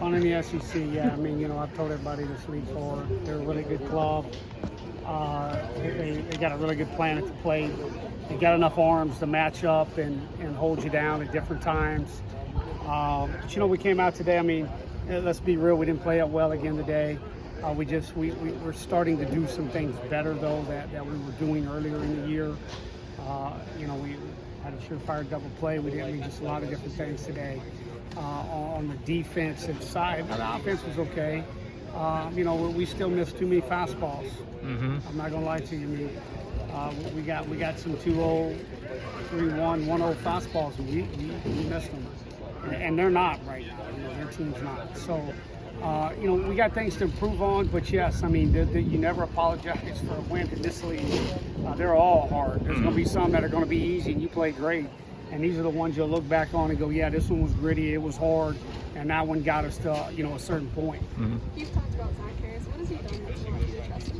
On in the SEC, yeah. I mean, I've told everybody this league for they're a really good club. They got a really good plan at the plate. They got enough arms to match up and hold you down at different times. But we came out today. I mean, let's be real. We didn't play up well again today. We're starting to do some things better though that we were doing earlier in the year. We had a surefire double play. We did just a lot of different things today. On the defensive side, the offense was okay. We still missed too many fastballs. Mm-hmm. I'm not gonna lie to you. I mean, we got some 2-0, 3-1, 1-0 fastballs, and we missed them. And they're not right now. Their team's not. So, we got things to improve on. But yes, I mean, you never apologize for a win in this league. They're all hard. There's going to be some that are going to be easy, and you play great. And these are the ones you'll look back on and go, yeah, this one was gritty, it was hard, and that one got us to, a certain point. Mm-hmm. You've talked about Zach Harris. What has he done that's allowed you to trust him?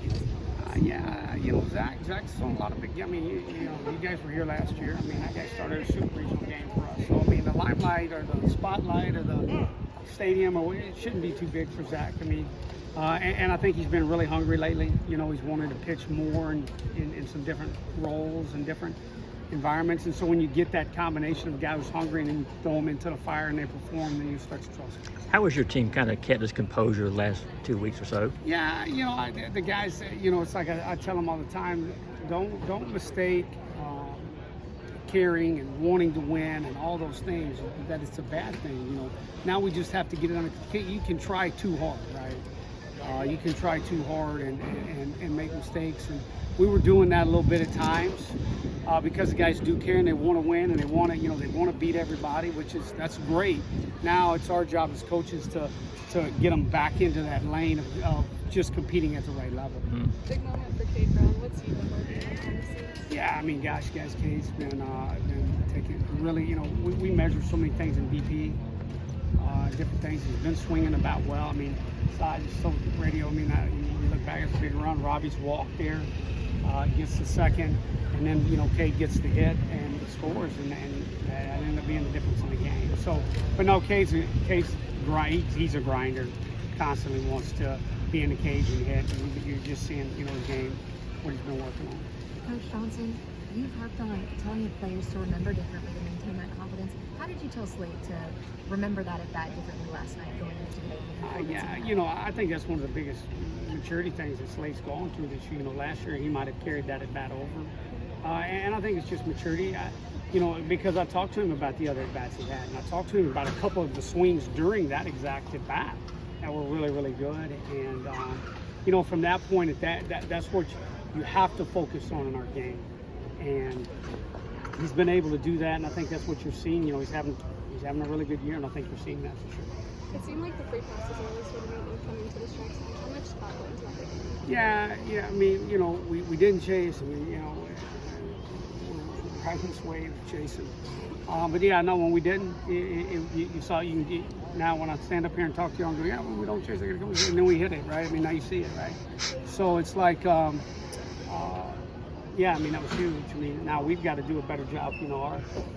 Zach's done a lot of big. I mean, you guys were here last year. I mean, that guy started a super regional game for us. So I mean, the limelight or the spotlight or the stadium, it shouldn't be too big for Zach. I mean, and I think he's been really hungry lately. He's wanted to pitch more in some different roles and different environments, and so when you get that combination of a guy who's hungry and then you throw them into the fire and they perform, then you start to trust them. How has your team kind of kept its composure the last 2 weeks or so? Yeah, the guys, it's like I tell them all the time, don't mistake caring and wanting to win and all those things that it's a bad thing. Now we just have to get it under. You can try too hard, right? You can try too hard and make mistakes, and we were doing that a little bit at times. Because the guys do care and they want to win and they want to beat everybody, that's great. Now it's our job as coaches to get them back into that lane of just competing at the right level. Mm-hmm. Big moment for Cade Brown. What's he been working on behind the scenes? Yeah, I mean, gosh, guys, Cade's been taking really. We measure so many things in BP, different things. He's been swinging about well. I mean, size is so radio. I mean, you look back at the big run. Robbie's walked there. Gets the second, and then Cade gets the hit and scores, and that ended up being the difference in the game. So, but no, Cade's he's a grinder. Constantly wants to be in the cage and hit. And you're just seeing the game, what he's been working on. Coach Johnson, you've harped on telling the players to remember differently and maintain that confidence. How did you tell Slade to remember that at bat differently last night going into today? I think that's one of the biggest maturity things that Slade's gone through this year. Last year he might have carried that at bat over, and I think it's just maturity. Because I talked to him about the other at bats he had, and I talked to him about a couple of the swings during that exact at bat that were really, really good. And from that point, that's what you have to focus on in our game, and he's been able to do that, and I think that's what you're seeing. He's having a really good year, and I think you're seeing that for sure. It seemed like the free passes always sort of made them come into the strike zone. How much thought went into that? Yeah. I mean, we didn't chase. I mean, we're right this wave chasing. But yeah, no, when we didn't, you saw. Now when I stand up here and talk to you, I'm going, yeah, when we don't chase, I gotta come, and then we hit it, right? I mean, now you see it, right? So it's like, yeah, I mean, that was huge. I mean, now we've got to do a better job.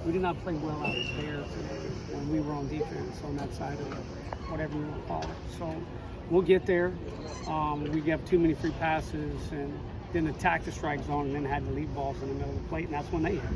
We did not play well out there today when we were on defense on that side of it, whatever you want to call it. So we'll get there. We have too many free passes and didn't attack the strike zone and then had to leave balls in the middle of the plate, and that's when they hit.